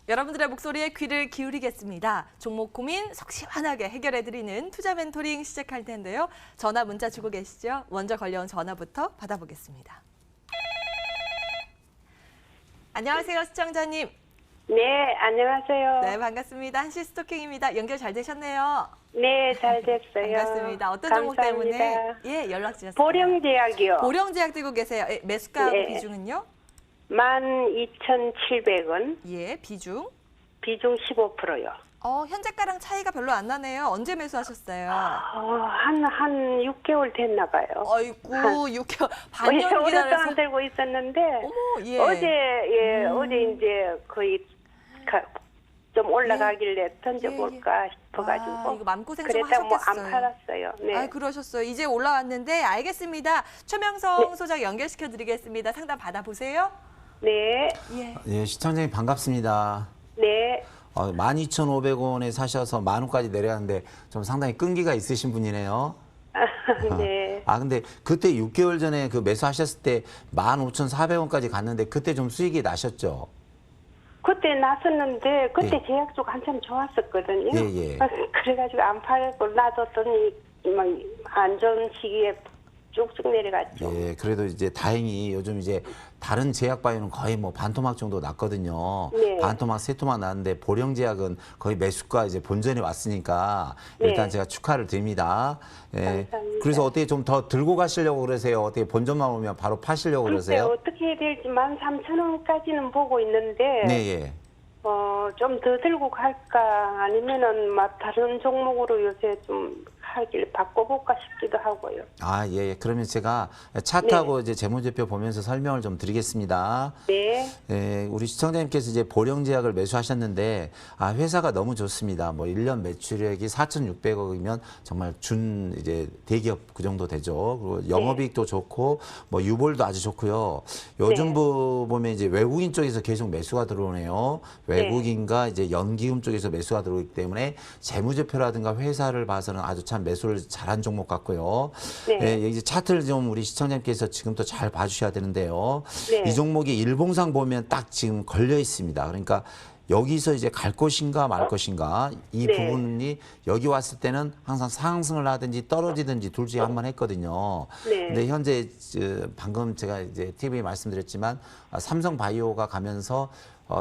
여러분들의 목소리에 귀를 기울이겠습니다. 종목 고민 속 시원하게 해결해드리는 투자 멘토링 시작할 텐데요. 전화 문자 주고 계시죠? 먼저 걸려온 전화부터 받아보겠습니다. 안녕하세요, 시청자님. 네, 안녕하세요. 네, 반갑습니다. 한시 스토킹입니다. 연결 잘 되셨네요. 네, 잘 됐어요. 반갑습니다. 어떤 종목 감사합니다. 때문에 연락 주셨어요? 보령제약이요. 보령제약 들고 계세요. 매수가 네. 비중은요? 12,700원. 예, 비중. 비중 15%요. 현재가랑 차이가 별로 안 나네요. 언제 매수하셨어요? 한 6개월 됐나 봐요. 아이고, 6개월, 반년 오랫동안 기다려서. 들고 있었는데, 어머, 예. 어제 이제 거의 좀 올라가길래 던져볼까 싶어가지고. 이거 마음고생 좀 그랬다 뭐 안 하셨겠어요. 팔았어요. 네. 그러셨어요. 이제 올라왔는데 알겠습니다. 최명성 소장 연결시켜 드리겠습니다. 상담 받아보세요. 네. 예. 예, 시청자님 반갑습니다. 네. 12,500원에 사셔서 10,000원까지 내려왔는데 좀 상당히 끈기가 있으신 분이네요. 네. 근데 그때 6개월 전에 그 매수하셨을 때 15,400원까지 갔는데 그때 좀 수익이 나셨죠? 그때 나섰는데 그때 예. 제약 쪽 한참 좋았었거든요. 예, 예. 그래가지고 안 팔고 놔뒀더니 막 안 좋은 시기에 쭉쭉 내려갔죠. 예, 그래도 이제 다행히 요즘 이제 다른 제약 바이오는 거의 뭐 반토막 정도 났거든요. 네. 반토막, 세토막 났는데 보령제약은 거의 매수가 이제 본전이 왔으니까 네. 일단 제가 축하를 드립니다. 예. 감사합니다. 그래서 어떻게 좀 더 들고 가시려고 그러세요? 어떻게 본전만 오면 바로 파시려고 글쎄 그러세요? 어떻게 해야 될지 13,000원까지는 보고 있는데 네, 예. 좀 더 들고 갈까 아니면은 막 다른 종목으로 요새 좀 하길 바꿔볼까 싶기도 하고요. 예. 그러면 제가 차트하고 이제 재무제표 보면서 설명을 좀 드리겠습니다. 네. 예, 우리 시청자님께서 이제 보령제약을 매수하셨는데, 회사가 너무 좋습니다. 뭐 1년 매출액이 4,600억이면 정말 이제 대기업 그 정도 되죠. 그리고 영업이익도 좋고, 뭐 유볼도 아주 좋고요. 요즘 보면 이제 외국인 쪽에서 계속 매수가 들어오네요. 외국인과 이제 연기금 쪽에서 매수가 들어오기 때문에 재무제표라든가 회사를 봐서는 아주 참 매수를 잘한 종목 같고요. 네. 예, 이제 차트를 좀 우리 시청자님께서 지금부터 잘 봐주셔야 되는데요. 네. 이 종목이 일봉상 보면 딱 지금 걸려 있습니다. 그러니까 여기서 이제 갈 것인가 말 것인가 이 네. 부분이 여기 왔을 때는 항상 상승을 하든지 떨어지든지 둘 중에 한 번 했거든요. 네. 근데 현재 방금 제가 이제 TV에 말씀드렸지만 삼성 바이오가 가면서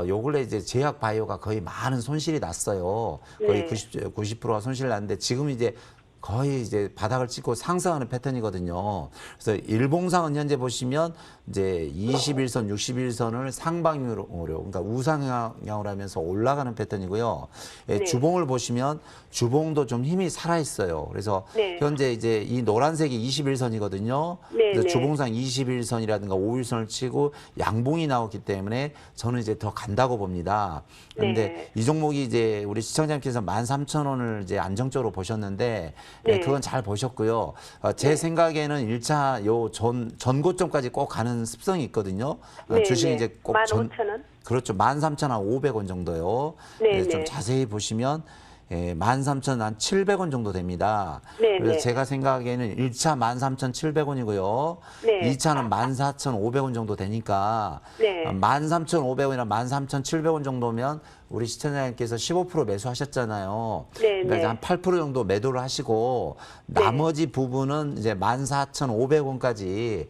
요 근래 이제 제약 바이오가 거의 많은 손실이 났어요. 거의 네. 90%가 손실 났는데 지금 이제 거의 이제 바닥을 찍고 상승하는 패턴이거든요. 그래서 일봉상은 현재 보시면 이제 21선, 61선을 상방으로, 그러니까 우상향으로 하면서 올라가는 패턴이고요. 예, 네. 주봉을 보시면 주봉도 좀 힘이 살아 있어요. 그래서 네. 현재 이제 이 노란색이 21선이거든요. 네, 그래서 네. 주봉상 21선이라든가 5일선을 치고 양봉이 나왔기 때문에 저는 이제 더 간다고 봅니다. 그런데 네. 이 종목이 이제 우리 시청자님께서 13,000원을 이제 안정적으로 보셨는데 네. 그건 잘 보셨고요. 제 생각에는 1차 요 전고점까지 꼭 가는 습성이 있거든요. 네, 주식이 네. 이제 꼭 15,000원? 그렇죠. 13,500원 정도요. 네, 좀 네. 자세히 보시면 13,700원 정도 됩니다. 네, 그래서 네. 제가 생각에는 1차 13,700원이고요. 네. 2차는 14,500원 정도 되니까 네. 13,500원이나 13,700원 정도면 우리 시청자님께서 15% 매수하셨잖아요. 네, 그러니까 네. 한 8% 정도 매도를 하시고 나머지 부분은 이제 14,500원까지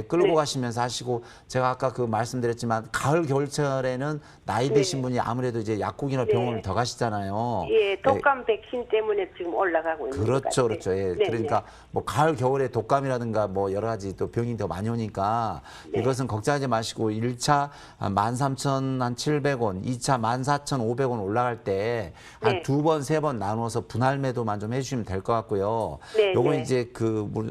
끌고 네. 가시면서 하시고 제가 아까 그 말씀드렸지만 가을 겨울철에는 나이 드신 분이 아무래도 이제 약국이나 병원을 더 가시잖아요. 예, 독감 백신 때문에 지금 올라가고 있는 것 그렇죠, 같아요. 그렇죠. 예. 네, 그러니까 뭐 가을 겨울에 독감이라든가 뭐 여러 가지 또 병이 더 많이 오니까 이것은 걱정하지 마시고 1차 13,700원, 2차 14,500원 올라갈 때 한 네. 두 번, 세 번 나눠서 분할 매도만 좀 해주시면 될 것 같고요. 네, 요건 네. 이제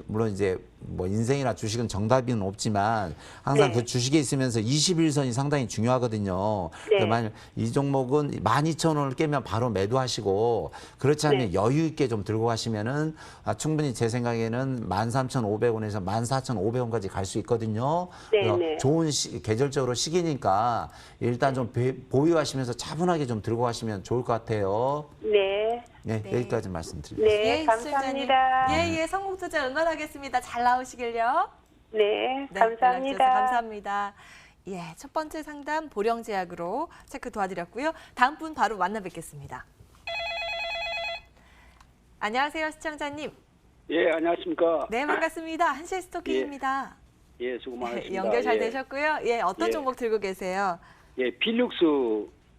물론 이제 뭐 인생이나 주식은 정답은 없지만 항상 네. 그 주식에 있으면서 21선이 상당히 중요하거든요. 네. 그래서 만약 이 종목은 12,000원을 깨면 바로 매도하시고 그렇지 않으면 네. 여유 있게 좀 들고 가시면은 충분히 제 생각에는 13,500원에서 14,500원까지 갈 수 있거든요. 네, 그래서 네. 좋은 계절적으로 시기니까 일단 좀 보유하시면서 차분하게 좀 들고 가시면 좋을 것 같아요. 네. 네, 네. 여기까지 말씀드립니다. 네, 감사합니다. 예, 성공 투자 응원하겠습니다. 잘 나오시길요. 네, 네, 감사합니다. 연락 주셔서 감사합니다. 예, 첫 번째 상담 보령제약으로 체크 도와드렸고요. 다음 분 바로 만나 뵙겠습니다. 안녕하세요, 시청자님. 예, 안녕하십니까. 네, 반갑습니다. 한시의 스토킹입니다. 예, 수고 많으십니다. 연결 잘 예. 되셨고요. 예, 어떤 예. 종목 들고 계세요? 예, 필룩스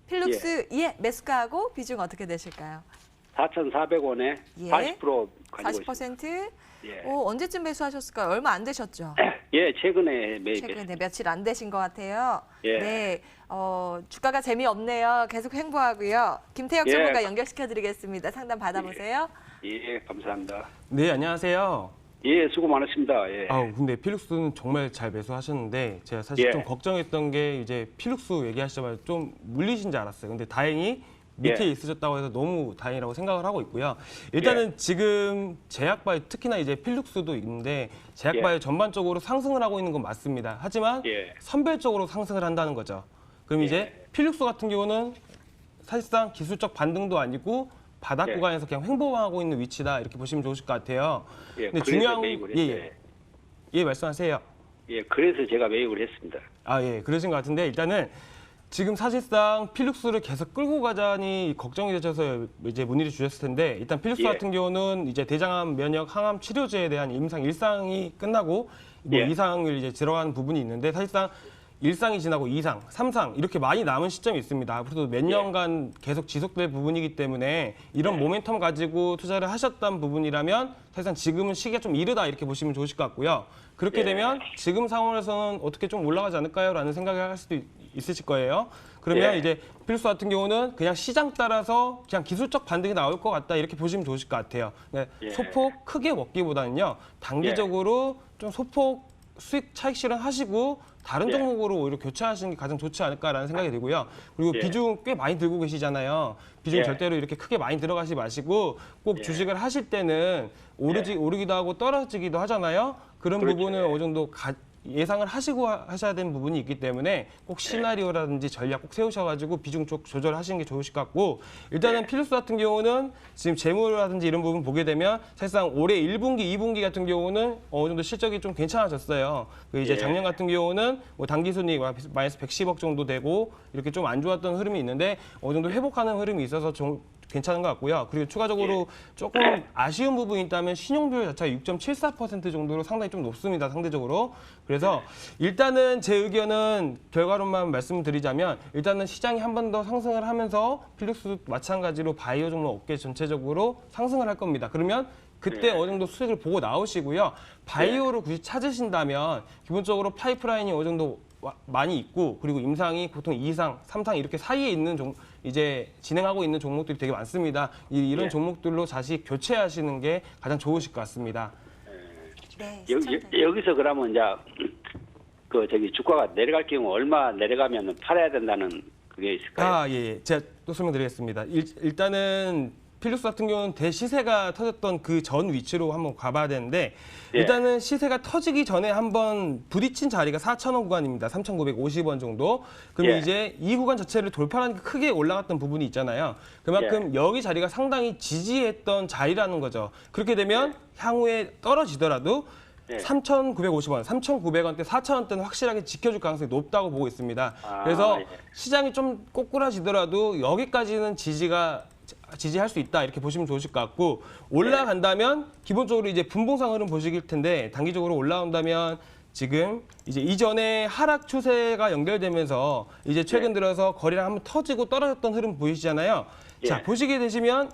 필룩스, 예, 매수가하고 비중 어떻게 되실까요? 4,400원에 예. 40% 가지고 40%? 예. 언제쯤 매수하셨을까요? 얼마 안 되셨죠? 있습니다. 예, 최근에 매입했습니다. 최근에 며칠 안 되신 것 같아요. 예. 네, 주가가 재미없네요. 계속 횡보하고요. 김태혁 예. 전문가 연결시켜드리겠습니다. 상담 받아보세요. 예, 감사합니다. 네, 안녕하세요. 예, 수고 많으십니다. 예. 근데 필룩스는 정말 잘 매수하셨는데 제가 사실 예. 좀 걱정했던 게 이제 필룩스 얘기하시자마자 좀 물리신 줄 알았어요. 근데 다행히 밑에 예. 있으셨다고 해서 너무 다행이라고 생각을 하고 있고요. 일단은 지금 제약바이오, 특히나 이제 필룩스도 있는데 제약바이오 전반적으로 상승을 하고 있는 건 맞습니다. 하지만 예. 선별적으로 상승을 한다는 거죠. 그럼 이제 필룩스 같은 경우는 사실상 기술적 반등도 아니고 바닥 예. 구간에서 그냥 횡보하고 있는 위치다, 이렇게 보시면 좋으실 것 같아요. 예, 근데 그래서 중요한 매입을 예, 했어요. 예. 예, 말씀하세요. 예, 그래서 제가 매입을 했습니다. 예, 그러신 것 같은데 일단은 지금 사실상 필룩스를 계속 끌고 가자니 걱정이 되셔서 이제 문의를 주셨을 텐데, 일단 필룩스 예. 같은 경우는 이제 대장암 면역 항암 치료제에 대한 임상 1상이 끝나고 뭐 예. 2상을 이제 들어가는 부분이 있는데, 사실상 1상이 지나고 2상, 3상 이렇게 많이 남은 시점이 있습니다. 앞으로도 몇 년간 계속 지속될 부분이기 때문에 이런 모멘텀 가지고 투자를 하셨던 부분이라면 사실상 지금은 시기가 좀 이르다, 이렇게 보시면 좋으실 것 같고요. 그렇게 예. 되면 지금 상황에서는 어떻게 좀 올라가지 않을까요? 라는 생각을 할 수도 있으실 거예요. 그러면 예. 이제 필룩스 같은 경우는 그냥 시장 따라서 그냥 기술적 반등이 나올 것 같다, 이렇게 보시면 좋으실 것 같아요. 네, 예. 소폭 크게 먹기보다는요, 단기적으로 좀 소폭 수익 차익 실현하시고 다른 예. 종목으로 오히려 교체하시는 게 가장 좋지 않을까라는 생각이 들고요. 그리고 예. 비중 꽤 많이 들고 계시잖아요. 비중 예. 절대로 이렇게 크게 많이 들어가지 마시고, 꼭 예. 주식을 하실 때는 오르기도 하고 떨어지기도 하잖아요. 그런 그렇죠. 부분을 어느 정도 예상을 하시고 하셔야 되는 부분이 있기 때문에 꼭 시나리오라든지 전략 꼭 세우셔가지고 비중 쪽 조절하시는 게 좋으실 것 같고, 일단은 필룩스 같은 경우는 지금 재무라든지 이런 부분 보게 되면 사실상 올해 1분기, 2분기 같은 경우는 어느 정도 실적이 좀 괜찮아졌어요. 그 이제 예. 작년 같은 경우는 뭐 당기순이익 마이너스 110억 정도 되고 이렇게 좀 안 좋았던 흐름이 있는데 어느 정도 회복하는 흐름이 있어서 좀 괜찮은 것 같고요. 그리고 추가적으로 조금 아쉬운 부분이 있다면 신용비율 자체가 6.74% 정도로 상당히 좀 높습니다, 상대적으로. 그래서 일단은 제 의견은 결과론만 말씀드리자면, 일단은 시장이 한 번 더 상승을 하면서 필룩스 마찬가지로 바이오 종목 업계 전체적으로 상승을 할 겁니다. 그러면 그때 어느 정도 수익을 보고 나오시고요. 바이오를 굳이 찾으신다면 기본적으로 파이프라인이 어느 정도 많이 있고, 그리고 임상이 보통 2상, 3상 이렇게 사이에 있는 이제 진행하고 있는 종목들이 되게 많습니다. 이런 예. 종목들로 다시 교체하시는 게 가장 좋으실 것 같습니다. 네, 여기서 그러면 이제 주가가 내려갈 경우 얼마 내려가면 팔아야 된다는 그게 있을까요? 예. 제가 또 설명드리겠습니다. 일단은 필룩스 같은 경우는 대시세가 터졌던 그 전 위치로 한번 가봐야 되는데, 예. 일단은 시세가 터지기 전에 한번 부딪힌 자리가 4,000원 구간입니다. 3,950원 정도. 그러면 예. 이제 이 구간 자체를 돌파하니까 크게 올라갔던 부분이 있잖아요. 그만큼 여기 자리가 상당히 지지했던 자리라는 거죠. 그렇게 되면 향후에 떨어지더라도 예. 3,950원, 3,900원대, 4,000원대는 확실하게 지켜줄 가능성이 높다고 보고 있습니다. 그래서 예. 시장이 좀 꼬꾸라지더라도 여기까지는 지지할 수 있다, 이렇게 보시면 좋으실 것 같고, 올라간다면 기본적으로 이제 분봉상 흐름 보시길 텐데, 단기적으로 올라온다면 지금 이제 이전에 하락 추세가 연결되면서 이제 최근 들어서 거래량 한번 터지고 떨어졌던 흐름 보이시잖아요. 예. 자, 보시게 되시면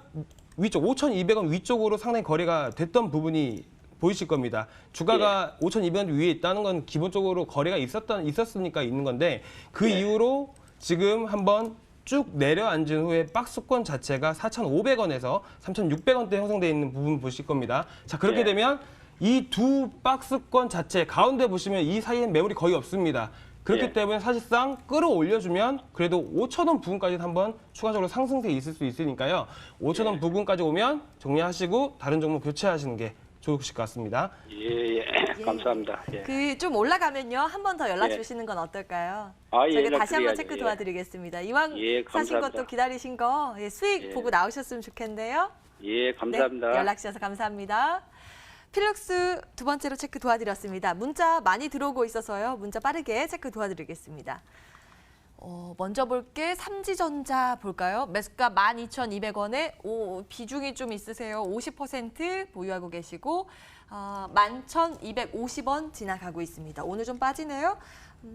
위쪽 5,200원 위쪽으로 상당히 거래가 됐던 부분이 보이실 겁니다. 주가가 5,200원 위에 있다는 건 기본적으로 거래가 있었으니까 있는 건데, 그 이후로 지금 한번 쭉 내려앉은 후에 박스권 자체가 4,500원에서 3,600원대 형성되어 있는 부분 보실 겁니다. 자, 그렇게 예. 되면 이 두 박스권 자체 가운데 보시면 이 사이엔 매물이 거의 없습니다. 그렇기 예. 때문에 사실상 끌어올려주면 그래도 5,000원 부근까지 한번 추가적으로 상승세 있을 수 있으니까요. 5,000원 부근까지 오면 정리하시고 다른 종목 교체하시는 게 좋으실 것 같습니다. 예. 감사합니다. 예. 좀 올라가면요, 한 번 더 연락 예. 주시는 건 어떨까요? 예, 저희가 다시 한번 연락드려야죠. 체크 예. 도와드리겠습니다. 이왕 예, 사신 감사합니다. 것도 기다리신 거 수익 예. 보고 나오셨으면 좋겠는데요. 예, 감사합니다. 네, 연락 주셔서 감사합니다. 필룩스 두 번째로 체크 도와드렸습니다. 문자 많이 들어오고 있어서요. 문자 빠르게 체크 도와드리겠습니다. 먼저 볼게 삼지전자 볼까요? 매수가 12,200원에 비중이 좀 있으세요. 50% 보유하고 계시고 11,250원 지나가고 있습니다. 오늘 좀 빠지네요.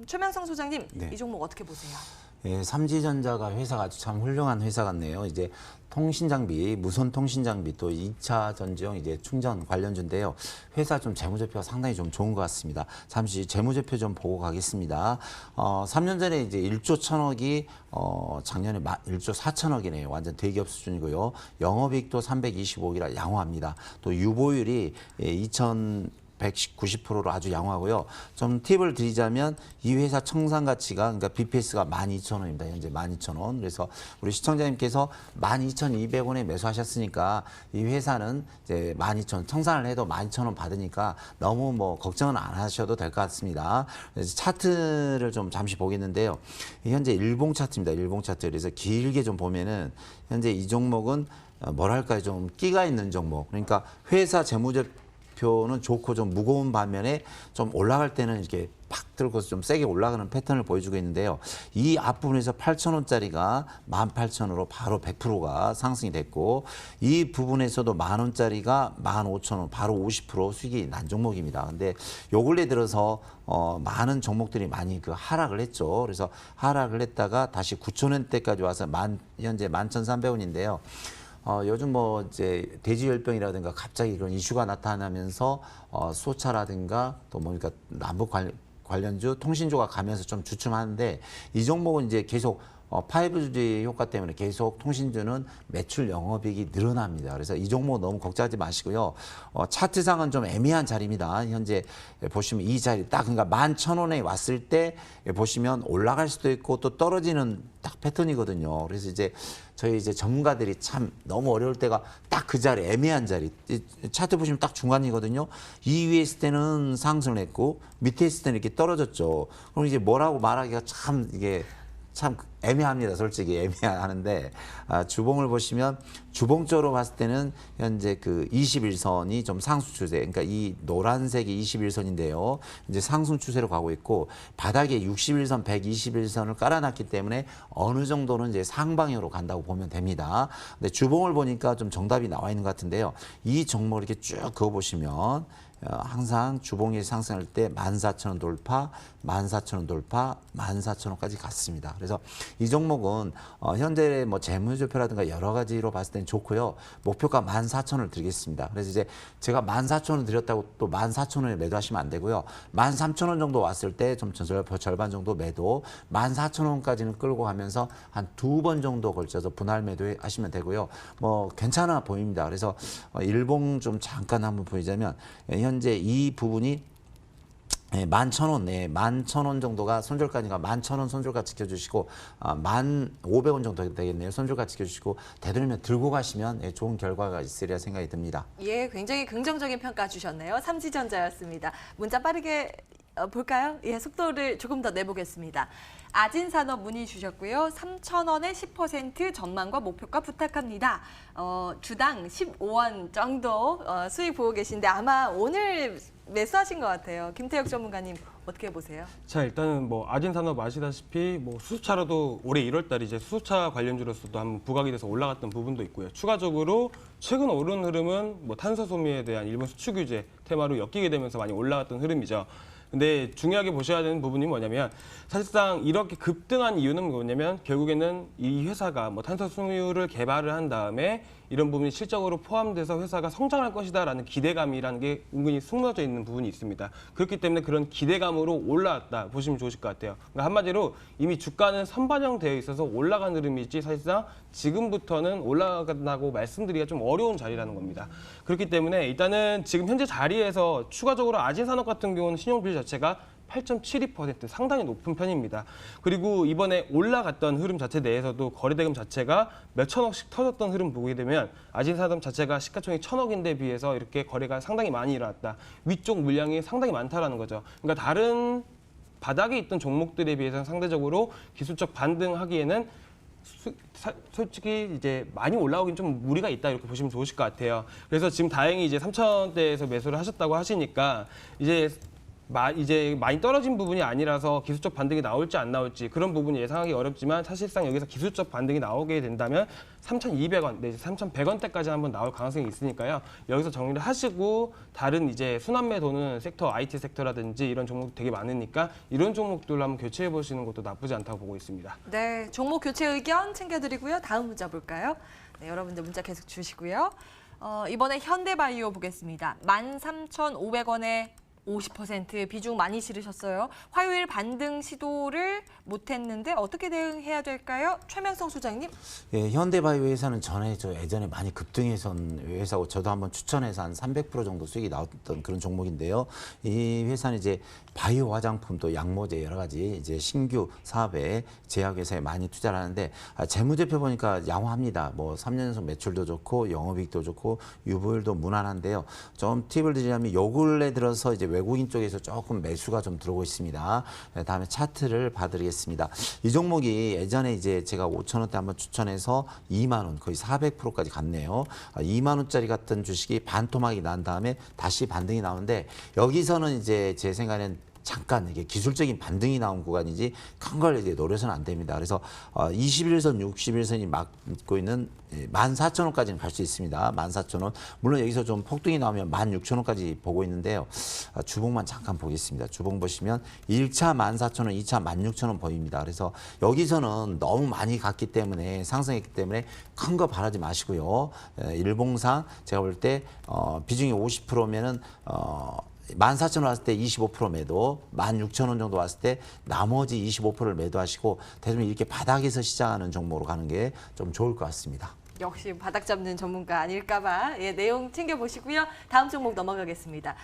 최명성 소장님, 네. 이 종목 어떻게 보세요? 예, 삼지전자가 회사가 아주 참 훌륭한 회사 같네요. 이제 통신장비, 무선 통신장비 또 2차 전지용 이제 충전 관련주인데요. 회사 좀 재무제표가 상당히 좀 좋은 것 같습니다. 잠시 재무제표 좀 보고 가겠습니다. 3년 전에 이제 1조 1,000억이 작년에 1조 4천억이네요. 완전 대기업 수준이고요. 영업이익도 325억이라 양호합니다. 또 유보율이 190%로 아주 양호하고요. 좀 팁을 드리자면 이 회사 청산 가치가 그러니까 BPS가 12,000원입니다. 현재 12,000원. 그래서 우리 시청자님께서 12,200원에 매수하셨으니까 이 회사는 이제 12,000원 청산을 해도 12,000원 받으니까 너무 뭐 걱정은 안 하셔도 될 것 같습니다. 그래서 차트를 좀 잠시 보겠는데요. 현재 일봉 차트입니다. 일봉 차트. 그래서 길게 좀 보면은 현재 이 종목은 뭐랄까요, 좀 끼가 있는 종목. 그러니까 회사 재무제표는 좋고 좀 무거운 반면에 좀 올라갈 때는 이렇게 팍 들고 좀 세게 올라가는 패턴을 보여주고 있는데요. 이 앞부분에서 8,000원짜리가 18,000원으로 바로 100%가 상승이 됐고 이 부분에서도 10,000원짜리가 15,000원 바로 50% 수익이 난 종목입니다. 근데 요 근래 들어서 많은 종목들이 많이 그 하락을 했죠. 그래서 하락을 했다가 다시 9,000원대까지 와서 현재 11,300원인데요. 요즘 뭐 이제 돼지열병이라든가 갑자기 그런 이슈가 나타나면서 수소차라든가 또 뭡니까 남북 관련주 통신주가 가면서 좀 주춤하는데 이 종목은 이제 계속 5G 효과 때문에 계속 통신주는 매출 영업이익이 늘어납니다. 그래서 이 종목 너무 걱정하지 마시고요. 차트상은 좀 애매한 자리입니다. 현재 보시면 이 자리 딱 그러니까 11,000원에 왔을 때 보시면 올라갈 수도 있고 또 떨어지는 딱 패턴이거든요. 그래서 이제 저희 이제 전문가들이 참 너무 어려울 때가 딱 그 자리, 애매한 자리. 차트 보시면 딱 중간이거든요. 이 위에 있을 때는 상승을 했고 밑에 있을 때는 이렇게 떨어졌죠. 그럼 이제 뭐라고 말하기가 참 이게 참 애매합니다. 솔직히 애매하는데 주봉을 보시면 주봉적으로 봤을 때는 현재 그 21선이 좀 상승 추세, 그러니까 이 노란색이 21선인데요. 이제 상승 추세로 가고 있고 바닥에 61선, 121선을 깔아놨기 때문에 어느 정도는 이제 상방향으로 간다고 보면 됩니다. 근데 주봉을 보니까 좀 정답이 나와 있는 것 같은데요. 이 종목을 이렇게 쭉 그어보시면 항상 주봉이 상승할 때 14,000원 돌파, 14,000원 돌파, 14,000원까지 갔습니다. 그래서 이 종목은 현재 뭐 재무제표라든가 여러 가지로 봤을 때는 좋고요. 목표가 14,000원을 드리겠습니다. 그래서 이제 제가 14,000원 드렸다고 또 14,000원에 매도하시면 안 되고요. 13,000원 정도 왔을 때 좀 절반 정도 매도, 14,000원까지는 끌고 가면서 한 2번 정도 걸쳐서 분할 매도하시면 되고요. 뭐 괜찮아 보입니다. 그래서 일봉 좀 잠깐 한번 보이자면 현재 이 부분이 11,000원, 11,000원 정도가 손절가니까 11,000원 손절가 지켜주시고 1,500원 정도 되겠네요. 손절가 지켜주시고 되도록이면 들고 가시면 좋은 결과가 있으리라 생각이 듭니다. 예, 굉장히 긍정적인 평가 주셨네요. 삼지전자였습니다. 문자 빠르게 볼까요? 예, 속도를 조금 더 내보겠습니다. 아진산업 문의 주셨고요. 3,000원에 10% 전망과 목표가 부탁합니다. 주당 15원 정도 수익 보고 계신데 아마 오늘 매수하신 것 같아요. 김태혁 전문가님 어떻게 보세요? 자, 일단은 뭐 아진산업 아시다시피 뭐 수소차로도 올해 1월달 이제 수소차 관련주로서도 한번 부각이 돼서 올라갔던 부분도 있고요. 추가적으로 최근 오른 흐름은 뭐 탄소 소비에 대한 일본 수출 규제 테마로 엮이게 되면서 많이 올라갔던 흐름이죠. 근데 중요하게 보셔야 되는 부분이 뭐냐면 사실상 이렇게 급등한 이유는 뭐냐면 결국에는 이 회사가 뭐 탄소 섬유를 개발을 한 다음에 이런 부분이 실적으로 포함돼서 회사가 성장할 것이다라는 기대감이라는 게 은근히 숨어져 있는 부분이 있습니다. 그렇기 때문에 그런 기대감으로 올라왔다 보시면 좋으실 것 같아요. 그러니까 한마디로 이미 주가는 선반영되어 있어서 올라간 흐름이지 사실상 지금부터는 올라간다고 말씀드리기가 좀 어려운 자리라는 겁니다. 그렇기 때문에 일단은 지금 현재 자리에서 추가적으로 아진산업 같은 경우는 신용비율 자체가 8.72% 상당히 높은 편입니다. 그리고 이번에 올라갔던 흐름 자체 내에서도 거래대금 자체가 몇 천억씩 터졌던 흐름 보게 되면 아진산업 자체가 시가총액 1,000억인데 비해서 이렇게 거래가 상당히 많이 일어났다. 위쪽 물량이 상당히 많다라는 거죠. 그러니까 다른 바닥에 있던 종목들에 비해서는 상대적으로 기술적 반등하기에는 솔직히 이제 많이 올라오긴 좀 무리가 있다 이렇게 보시면 좋으실 것 같아요. 그래서 지금 다행히 이제 3,000원대에서 매수를 하셨다고 하시니까 이제 많이 떨어진 부분이 아니라서 기술적 반등이 나올지 안 나올지 그런 부분이 예상하기 어렵지만 사실상 여기서 기술적 반등이 나오게 된다면 3,200원 내지 3,100원대까지 한번 나올 가능성이 있으니까요. 여기서 정리를 하시고 다른 이제 순환매 도는 섹터, IT 섹터라든지 이런 종목 되게 많으니까 이런 종목들로 한번 교체해 보시는 것도 나쁘지 않다고 보고 있습니다. 네, 종목 교체 의견 챙겨드리고요. 다음 문자 볼까요? 네, 여러분들 문자 계속 주시고요. 이번에 현대바이오 보겠습니다. 13,500원에 50% 비중 많이 실으셨어요. 화요일 반등 시도를 못했는데 어떻게 대응해야 될까요? 최명성 소장님. 예, 현대바이오 회사는 예전에 많이 급등해선 회사고 저도 한번 추천해서 한 300% 정도 수익이 나왔던 그런 종목인데요. 이 회사는 이제 바이오 화장품 또 약모제 여러 가지 이제 신규 사업에 제약회사에 많이 투자를 하는데 재무제표 보니까 양호합니다. 뭐 3년 연속 매출도 좋고 영업이익도 좋고 유보율도 무난한데요. 좀 팁을 드리자면 요 근래 들어서 이제 외국인 쪽에서 조금 매수가 좀 들어오고 있습니다. 다음에 차트를 봐드리겠습니다. 이 종목이 예전에 이제 제가 5,000원대 한번 추천해서 2만 원 거의 400%까지 갔네요. 2만 원짜리 같은 주식이 반토막이 난 다음에 다시 반등이 나오는데 여기서는 이제 제 생각에는 잠깐 이게 기술적인 반등이 나온 구간이지 큰 걸 이제 노려서는 안 됩니다. 그래서 21선, 61선이 막고 있는 14,000원까지는 갈 수 있습니다. 14,000원. 물론 여기서 좀 폭등이 나오면 16,000원까지 보고 있는데요. 주봉만 잠깐 보겠습니다. 주봉 보시면 1차 14,000원, 2차 16,000원 보입니다. 그래서 여기서는 너무 많이 갔기 때문에 상승했기 때문에 큰 거 바라지 마시고요. 일봉상 제가 볼 때 비중이 50%면은 14,000원 왔을 때 25% 매도, 16,000원 정도 왔을 때 나머지 25%를 매도하시고 대부분 이렇게 바닥에서 시작하는 종목으로 가는 게 좀 좋을 것 같습니다. 역시 바닥 잡는 전문가 아닐까봐 내용 챙겨보시고요. 다음 종목 넘어가겠습니다.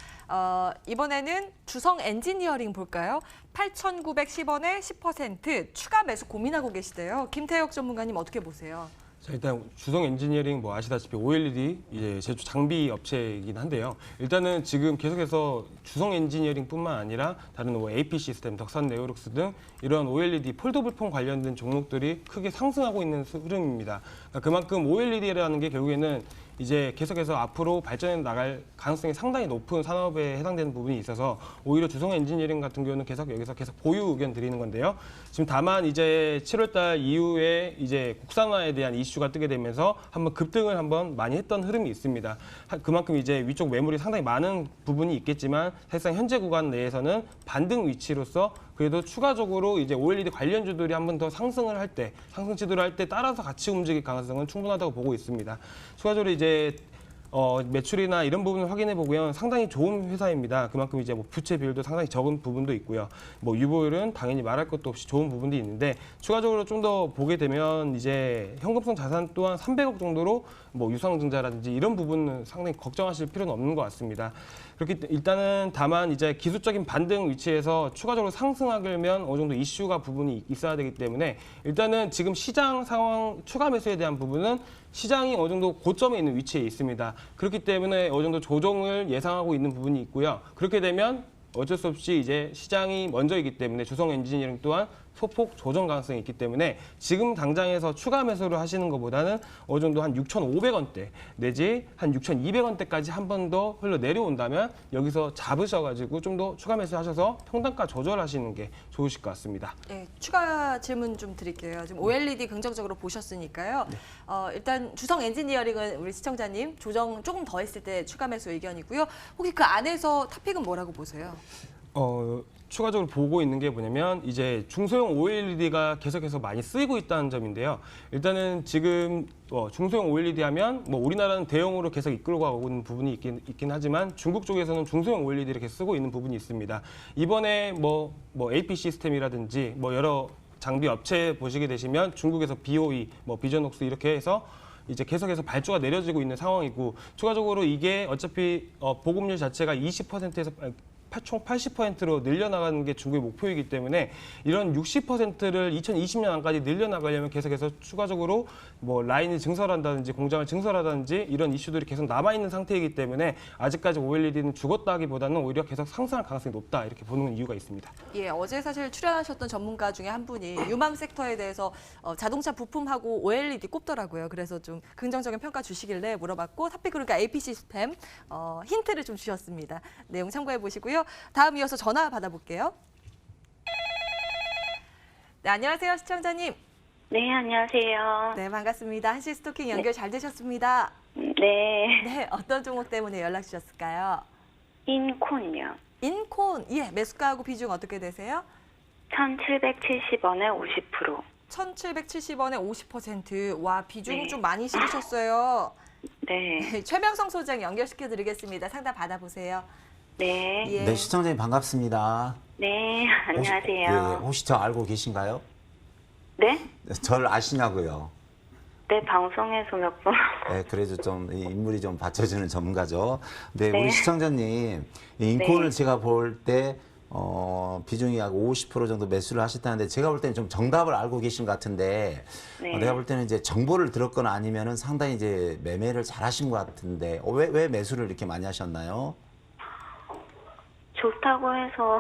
이번에는 주성 엔지니어링 볼까요? 8,910원에 10% 추가 매수 고민하고 계시대요. 김태혁 전문가님 어떻게 보세요? 자, 일단 주성 엔지니어링 뭐 아시다시피 OLED 이제 제조 장비 업체이긴 한데요. 일단은 지금 계속해서 주성 엔지니어링뿐만 아니라 다른 뭐 AP 시스템, 덕산 네오룩스 등 이런 OLED 폴더블 폰 관련된 종목들이 크게 상승하고 있는 흐름입니다. 그러니까 그만큼 OLED라는 게 결국에는 이제 계속해서 앞으로 발전해 나갈 가능성이 상당히 높은 산업에 해당되는 부분이 있어서 오히려 주성 엔지니어링 같은 경우는 여기서 계속 보유 의견 드리는 건데요. 지금 다만 이제 7월달 이후에 이제 국산화에 대한 이슈가 뜨게 되면서 한번 급등을 한번 많이 했던 흐름이 있습니다. 그만큼 이제 위쪽 매물이 상당히 많은 부분이 있겠지만 사실상 현재 구간 내에서는 반등 위치로서 그래도 추가적으로 이제 OLED 관련주들이 한 번 더 상승을 할 때, 상승 시도를 할 때 따라서 같이 움직일 가능성은 충분하다고 보고 있습니다. 추가적으로 이제 매출이나 이런 부분을 확인해 보면 상당히 좋은 회사입니다. 그만큼 이제 뭐 부채 비율도 상당히 적은 부분도 있고요. 뭐 유보율은 당연히 말할 것도 없이 좋은 부분도 있는데 추가적으로 좀 더 보게 되면 이제 현금성 자산 또한 300억 정도로 뭐 유상증자라든지 이런 부분은 상당히 걱정하실 필요는 없는 것 같습니다. 그렇기 일단은 다만 이제 기술적인 반등 위치에서 추가적으로 상승하려면 어느 정도 이슈가 부분이 있어야 되기 때문에 일단은 지금 시장 상황 추가 매수에 대한 부분은 시장이 어느 정도 고점에 있는 위치에 있습니다. 그렇기 때문에 어느 정도 조정을 예상하고 있는 부분이 있고요. 그렇게 되면 어쩔 수 없이 이제 시장이 먼저이기 때문에 주성 엔지니어링 또한 소폭 조정 가능성이 있기 때문에 지금 당장에서 추가 매수를 하시는 것보다는 어느 정도 한 6,500원대 내지 한 6,200원대까지 한 번 더 흘러 내려온다면 여기서 잡으셔가지고 좀 더 추가 매수하셔서 평단가 조절하시는 게 좋으실 것 같습니다. 네, 추가 질문 좀 드릴게요. 지금 OLED 긍정적으로 보셨으니까요. 네. 일단 주성 엔지니어링은 우리 시청자님 조정 조금 더 했을 때 추가 매수 의견이고요. 혹시 그 안에서 탑픽은 뭐라고 보세요? 추가적으로 보고 있는 게 뭐냐면 이제 중소형 OLED가 계속해서 많이 쓰이고 있다는 점인데요. 일단은 지금 중소형 OLED 하면 뭐 우리나라는 대형으로 계속 이끌고 가고 있는 부분이 있긴 하지만 중국 쪽에서는 중소형 OLED를 계속 쓰고 있는 부분이 있습니다. 이번에 뭐 AP 시스템이라든지 뭐 여러 장비 업체 보시게 되시면 중국에서 BOE, 뭐 비전옥스 이렇게 해서 이제 계속해서 발주가 내려지고 있는 상황이고 추가적으로 이게 어차피 보급률 자체가 20%에서 총 80%로 늘려나가는 게 중국의 목표이기 때문에 이런 60%를 2020년 안까지 늘려나가려면 계속해서 추가적으로 뭐 라인을 증설한다든지 공장을 증설하다든지 이런 이슈들이 계속 남아있는 상태이기 때문에 아직까지 OLED는 죽었다기보다는 오히려 계속 상승할 가능성이 높다 이렇게 보는 이유가 있습니다. 예, 어제 사실 출연하셨던 전문가 중에 한 분이 유망 섹터에 대해서 자동차 부품하고 OLED 꼽더라고요. 그래서 좀 긍정적인 평가 주시길래 물어봤고 탑픽그룹과 AP 시스템 힌트를 좀 주셨습니다. 내용 참고해 보시고요. 다음 이어서 전화 받아볼게요. 네, 안녕하세요, 시청자님. 네, 안녕하세요. 네, 반갑습니다. 한시 스토킹 연결 잘 되셨습니다. 네, 네, 어떤 종목 때문에 연락 주셨을까요? 인콘이요. 인콘, 예, 매수가하고 비중 어떻게 되세요? 1,770원에 50%. 1,770원에 50%. 와, 비중이 네. 좀 많이 실으셨어요. 네, 최명성 소장 연결시켜 드리겠습니다. 상담 받아보세요. 네, 예. 네, 시청자님 반갑습니다. 네, 안녕하세요. 혹시 저 알고 계신가요? 네? 저를 아시냐고요? 네, 방송에서 몇 번. 네, 그래도 좀 이 인물이 좀 받쳐주는 전문가죠. 네, 네. 우리 시청자님, 이 인콘을 네. 제가 볼 때 비중이 약 50% 정도 매수를 하셨다는데 제가 볼 때는 좀 정답을 알고 계신 것 같은데 네. 내가 볼 때는 이제 정보를 들었거나 아니면은 상당히 이제 매매를 잘 하신 것 같은데 왜 매수를 이렇게 많이 하셨나요? 좋다고 해서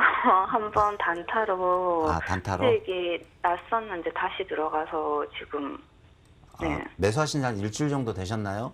한번 단타로 아, 단타로? 수익이 났었는데 다시 들어가서 지금 네. 매수하신 지 한 일주일 정도 되셨나요?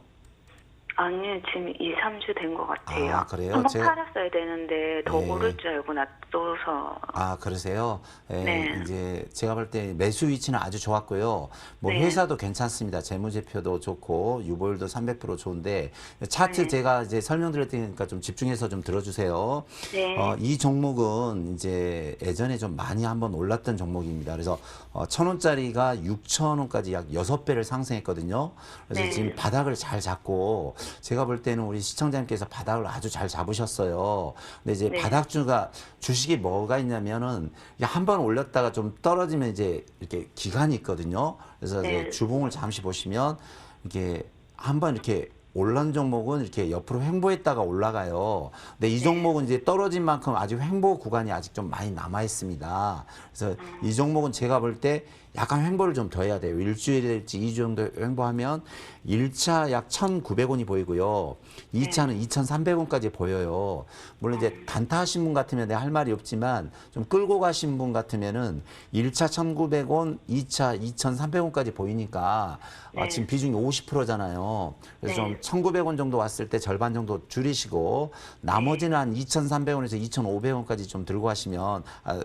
아니요, 지금 2, 3주 된 것 같아요. 아, 그래요? 한번 제가- 팔았어야 되는데 더 네. 오를 줄 알고 놔둬서. 아, 그러세요? 예, 네. 이제 제가 볼 때 매수 위치는 아주 좋았고요. 뭐 네. 회사도 괜찮습니다. 재무제표도 좋고 유보율도 300% 좋은데 차트 네. 제가 이제 설명드릴 테니까 좀 집중해서 좀 들어주세요. 네. 이 종목은 이제 예전에 좀 많이 한번 올랐던 종목입니다. 그래서 1,000원짜리가 6,000원까지 약 6배를 상승했거든요. 그래서 네. 지금 바닥을 잘 잡고 제가 볼 때는 우리 시청자님께서 바닥을 아주 잘 잡으셨어요. 근데 이제 네. 바닥주가 주식이 뭐가 있냐면은 한 번 올렸다가 좀 떨어지면 이제 이렇게 기간이 있거든요. 그래서 네. 이제 주봉을 잠시 보시면 이게 한번 이렇게 올란 종목은 이렇게 옆으로 횡보했다가 올라가요. 근데 이 종목은 이제 떨어진 만큼 아직 횡보 구간이 아직 좀 많이 남아 있습니다. 그래서 이 종목은 제가 볼 때 약간 횡보를 좀 더 해야 돼요. 일주일일지 2주 정도 횡보하면 1차 약 1,900원이 보이고요. 2차는 2,300원까지 보여요. 물론 이제 단타하신 분 같으면 내가 할 말이 없지만 좀 끌고 가신 분 같으면은 1차 1,900원, 2차 2,300원까지 보이니까 네. 지금 비중이 50%잖아요. 그래서 네. 좀 1,900원 정도 왔을 때 절반 정도 줄이시고 나머지는 한 2,300원에서 2,500원까지 좀 들고 가시면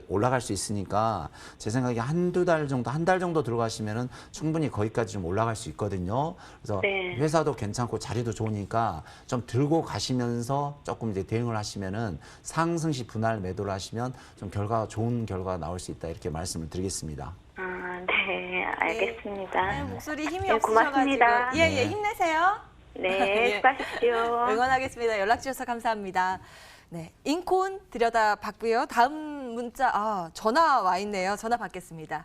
올라갈 수 있으니까 제 생각에 한두 달 정도, 한 달 정도 들어가시면은 충분히 거기까지 좀 올라갈 수 있거든요. 그래서 네. 회사도 괜찮고 자리도 좋으니까 좀 들고 가시면서 조금 이제 대응을 하시면은 상승시 분할 매도를 하시면 좀 좋은 결과가 나올 수 있다 이렇게 말씀을 드리겠습니다. 아, 네, 알겠습니다. 네, 목소리 힘이 네, 없으셔가지고 고맙습니다. 예, 네. 힘내세요. 네, 예. 수고하십시오. 응원하겠습니다. 연락 주셔서 감사합니다. 네, 인콘 들여다봤고요. 다음 문자 전화 와 있네요. 전화 받겠습니다.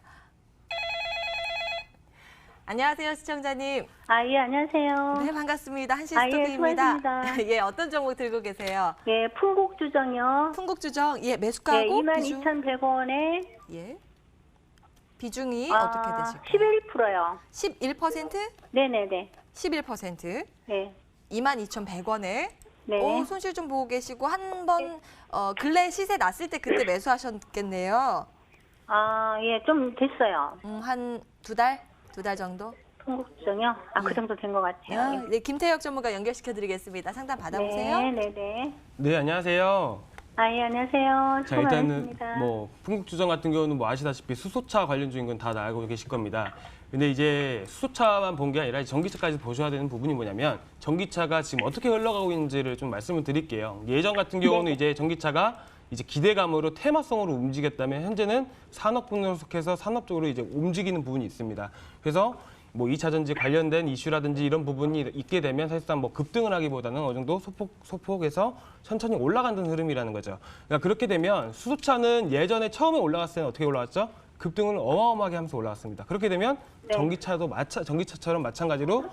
안녕하세요, 시청자님. 아, 예, 안녕하세요. 네, 반갑습니다. 한시 아, 예, 스토킹입니다. 수고하셨습니다. 예, 어떤 종목 들고 계세요? 예, 풍국주정이요. 풍국주정, 예, 예, 매수가하고 비중, 22,100원에 예, 비중이 어떻게 되실까요? 11%요. 11%? 네네네. 11%. 네. 22,100원에 네. 손실 좀 보고 계시고 한 번 근래 시세 났을 때 그때 매수하셨겠네요. 아, 예, 좀 됐어요. 한 두 달? 두 달 정도? 풍국주정이요? 아, 그 정도 된 것 같아요. 네, 김태혁 전문가 연결시켜 드리겠습니다. 상담 받아보세요. 네네네. 네, 안녕하세요. 아, 예, 안녕하세요. 자, 수고 일단은 많으십니다. 뭐 풍국주정 같은 경우는 뭐 아시다시피 수소차 관련 주인 건 다 알고 계실 겁니다. 근데 이제 수소차만 본 게 아니라 전기차까지 보셔야 되는 부분이 뭐냐면 전기차가 지금 어떻게 흘러가고 있는지를 좀 말씀을 드릴게요. 예전 같은 경우는 이제 전기차가 이제 기대감으로 테마성으로 움직였다면 현재는 산업 분석해서 산업 쪽으로 이제 움직이는 부분이 있습니다. 그래서 뭐 2차 전지 관련된 이슈라든지 이런 부분이 있게 되면 사실상 뭐 급등을 하기보다는 어느 정도 소폭에서 천천히 올라간다는 흐름이라는 거죠. 그러니까 그렇게 되면 수소차는 예전에 처음에 올라갔을 때는 어떻게 올라갔죠? 급등을 어마어마하게 하면서 올라갔습니다. 그렇게 되면 네. 전기차처럼 마찬가지로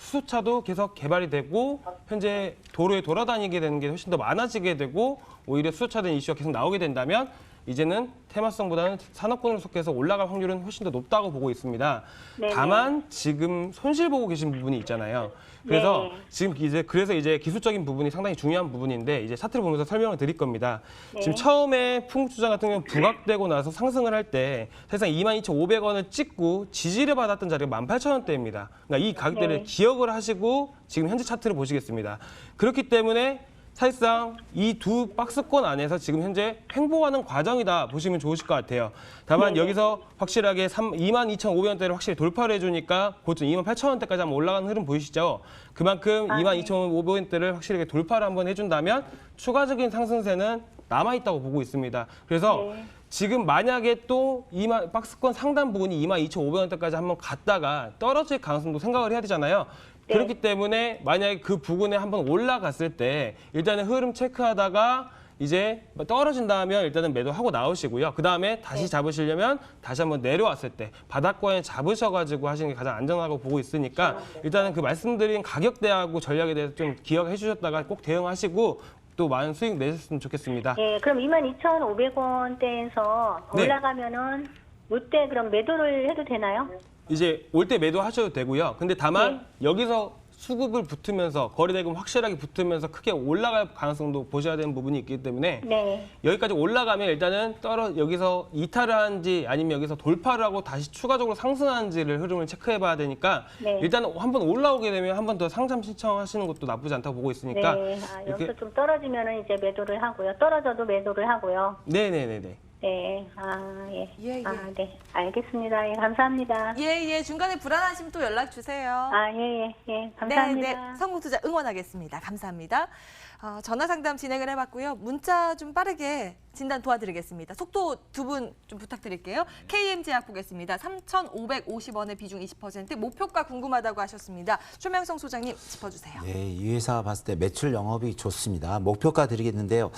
수소차도 계속 개발이 되고 현재 도로에 돌아다니게 되는 게 훨씬 더 많아지게 되고 오히려 수소차된 이슈가 계속 나오게 된다면 이제는 테마성보다는 산업군으로 속해서 올라갈 확률은 훨씬 더 높다고 보고 있습니다. 네네. 다만 지금 손실 보고 계신 부분이 있잖아요. 그래서 네. 지금 이제 기술적인 부분이 상당히 중요한 부분인데 이제 차트를 보면서 설명을 드릴 겁니다. 네. 지금 처음에 풍주장 같은 경우는 부각되고 나서 상승을 할 때 사실상 22,500원을 찍고 지지를 받았던 자리가 18,000원대입니다. 그러니까 이 가격대를 네. 기억을 하시고 지금 현재 차트를 보시겠습니다. 그렇기 때문에 사실상 이 두 박스권 안에서 지금 현재 횡보하는 과정이다 보시면 좋으실 것 같아요. 다만 네네. 여기서 확실하게 22,500원대를 확실히 돌파를 해주니까 고점 28,000원대까지 한번 올라가는 흐름 보이시죠? 그만큼 네. 22,500원대를 확실하게 돌파를 한번 해준다면 추가적인 상승세는 남아있다고 보고 있습니다. 그래서 네. 지금 만약에 또 박스권 상단 부분이 22,500원대까지 한번 갔다가 떨어질 가능성도 생각을 해야 되잖아요. 네. 그렇기 때문에 만약에 그 부근에 한번 올라갔을 때 일단은 흐름 체크하다가 이제 떨어진다면 일단은 매도하고 나오시고요. 그 다음에 다시 잡으시려면 다시 한번 내려왔을 때 바닥권에 잡으셔가지고 하시는 게 가장 안전하다고 보고 있으니까 일단은 그 말씀드린 가격대하고 전략에 대해서 좀 기억해 주셨다가 꼭 대응하시고 또 많은 수익 내셨으면 좋겠습니다. 네, 그럼 22,500원대에서 네. 올라가면은 이때 그럼 매도를 해도 되나요? 이제 올 때 매도하셔도 되고요. 근데 다만 여기서 수급을 붙으면서 거래대금 확실하게 붙으면서 크게 올라갈 가능성도 보셔야 되는 부분이 있기 때문에 네. 여기까지 올라가면 일단은 여기서 이탈을 하는지 아니면 여기서 돌파를 하고 다시 추가적으로 상승하는지를 흐름을 체크해 봐야 되니까 네. 일단 한번 올라오게 되면 한 번 더 상담 신청하시는 것도 나쁘지 않다고 보고 있으니까 네. 아, 여기서 좀 떨어지면은 이제 매도를 하고요. 떨어져도 매도를 하고요. 네네네네. 네. 아, 예. 예, 예. 아, 네. 알겠습니다. 예, 감사합니다. 예, 중간에 불안하시면 또 연락 주세요. 아, 예. 감사합니다. 네, 성공투자 응원하겠습니다. 감사합니다. 전화 상담 진행을 해봤고요. 문자 좀 빠르게 진단 도와드리겠습니다. 속도 두 분 좀 부탁드릴게요. KM제약 보겠습니다. 3,550원의 비중 20%, 목표가 궁금하다고 하셨습니다. 최명성 소장님 짚어주세요. 네, 이 회사 봤을 때 매출 영업이 좋습니다. 목표가 드리겠는데요.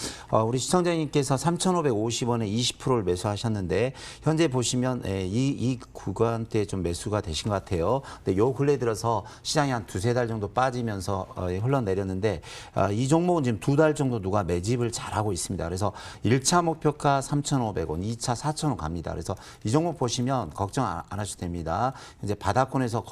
우리 시청자님께서 3,550원에 20%를 매수하셨는데 현재 보시면 이 구간대 좀 매수가 되신 것 같아요. 근데 요 근래 들어서 시장이 한 두세 달 정도 빠지면서 흘러내렸는데 이 종목은 지금 두 달 정도 누가 매집을 잘하고 있습니다. 그래서 1차 목표가 3,500원, 2차 4,000원 갑니다. 그래서 이 종목 보시면 걱정 안 하셔도 됩니다. 이제 바닥권에서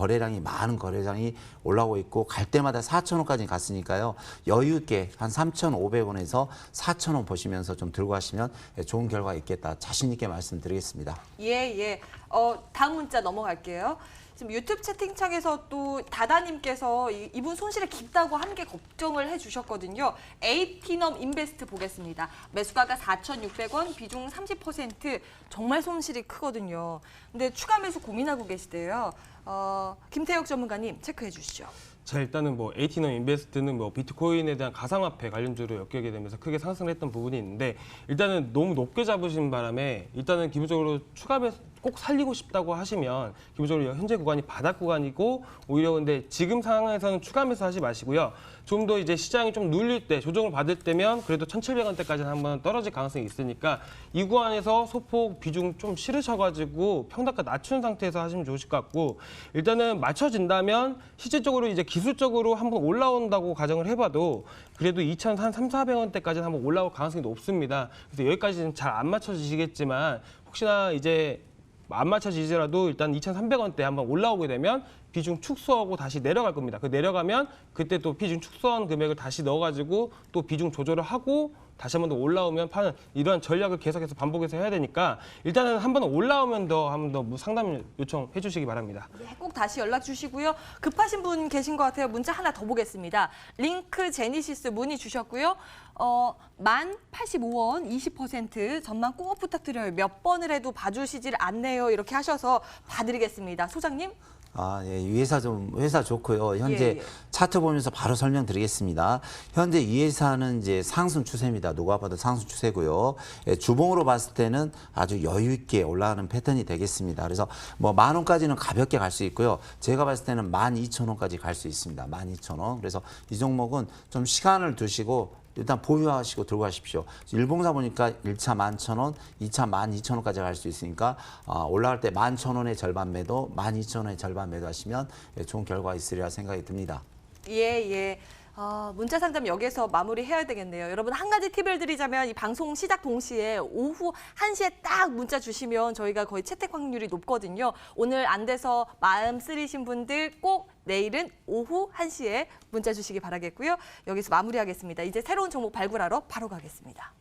많은 거래량이 올라오고 있고 갈 때마다 4,000원까지 갔으니까요. 여유 있게 한 3,500원에서 4,000원 보시면서 좀 들고 가시면 좋은 결과 있겠다. 자신 있게 말씀드리겠습니다. 예. 다음 문자 넘어갈게요. 지금 유튜브 채팅창에서 또 다다님께서 이분 손실이 깊다고 함께 걱정을 해주셨거든요. 에이티넘 인베스트 보겠습니다. 매수가가 4,600원, 비중 30%, 정말 손실이 크거든요. 근데 추가 매수 고민하고 계시대요. 김태혁 전문가님 체크해 주시죠. 자, 일단은 에이티넘 인베스트는 비트코인에 대한 가상화폐 관련주로 엮이게 되면서 크게 상승을 했던 부분이 있는데 일단은 너무 높게 잡으신 바람에 일단은 기본적으로 추가 매수 꼭 살리고 싶다고 하시면 기본적으로 현재 구간이 바닥 구간이고 오히려 근데 지금 상황에서는 추가 매수하지 마시고요. 좀 더 이제 시장이 좀 눌릴 때 조정을 받을 때면 그래도 1,700원대까지는 한번 떨어질 가능성이 있으니까 이 구간에서 소폭 비중 좀 실으셔가지고 평단가 낮춘 상태에서 하시면 좋으실 것 같고 일단은 맞춰진다면 실질적으로 이제 기술적으로 한번 올라온다고 가정을 해봐도 그래도 2,300~400원대까지는 한번 올라올 가능성이 높습니다. 그래서 여기까지는 잘 안 맞춰지시겠지만 혹시나 이제 안 맞춰지더라도 일단 2,300원대 한번 올라오게 되면 비중 축소하고 다시 내려갈 겁니다. 그 내려가면 그때 또 비중 축소한 금액을 다시 넣어가지고 또 비중 조절을 하고 다시 한 번 더 올라오면 파는 이러한 전략을 계속해서 반복해서 해야 되니까 일단은 한 번 한 번 더 상담 요청해 주시기 바랍니다. 네, 꼭 다시 연락 주시고요. 급하신 분 계신 것 같아요. 문자 하나 더 보겠습니다. 링크 제니시스 문의 주셨고요. 1,085원 20% 전망 꼭 부탁드려요. 몇 번을 해도 봐주시질 않네요. 이렇게 하셔서 봐드리겠습니다. 소장님? 예, 이 회사 좋고요. 현재 예. 차트 보면서 바로 설명드리겠습니다. 현재 이 회사는 이제 상승 추세입니다. 누가 봐도 상승 추세고요. 주봉으로 봤을 때는 아주 여유 있게 올라가는 패턴이 되겠습니다. 그래서 10,000원까지는 가볍게 갈 수 있고요. 제가 봤을 때는 12,000원까지 갈 수 있습니다. 12,000원. 그래서 이 종목은 좀 시간을 두시고 일단 보유하시고 들고 가십시오. 일봉사 보니까 1차 11,000원, 2차 12,000원까지 갈 수 있으니까 올라갈 때 11,000원의 절반 매도, 12,000원의 절반 매도 하시면 좋은 결과가 있으리라 생각이 듭니다. 예. 문자 상담 여기서 마무리해야 되겠네요. 여러분 한 가지 팁을 드리자면 이 방송 시작 동시에 오후 1시에 딱 문자 주시면 저희가 거의 채택 확률이 높거든요. 오늘 안 돼서 마음 쓰리신 분들 꼭 내일은 오후 1시에 문자 주시기 바라겠고요. 여기서 마무리하겠습니다. 이제 새로운 종목 발굴하러 바로 가겠습니다.